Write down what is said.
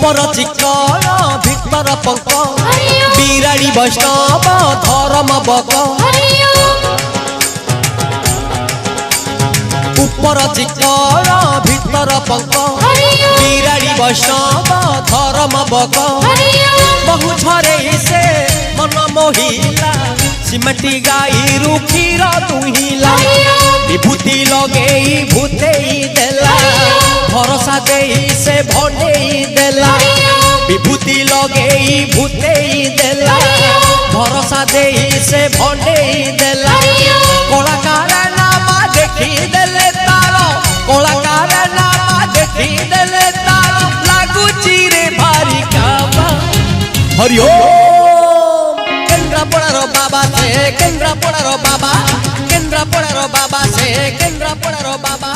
ऊपर चिकन भितर पंक बिराड़ी वैष्णव धर्म बक ऊपर चिकन भितर पंक बिराड़ी वैष्णव धर्म बक बहु झरे से मन मोहिला सिमटी गाई रुखीर दुहिला विभूति लगे भूतेई देला भरोसा दे से भंडेई देला विभूति लगे भूतेई देला भरोसा दे से भंडेई देला कलाकार नाम देखी देले तार कलाकार नाम देखी देले तार लागुची रे भारी कामा हरि ओम केन्द्रापड़ार बाबा से केन्द्रापड़ार बाबा केन्द्रापड़ार बाबा से केन्द्रापड़ार बाबा।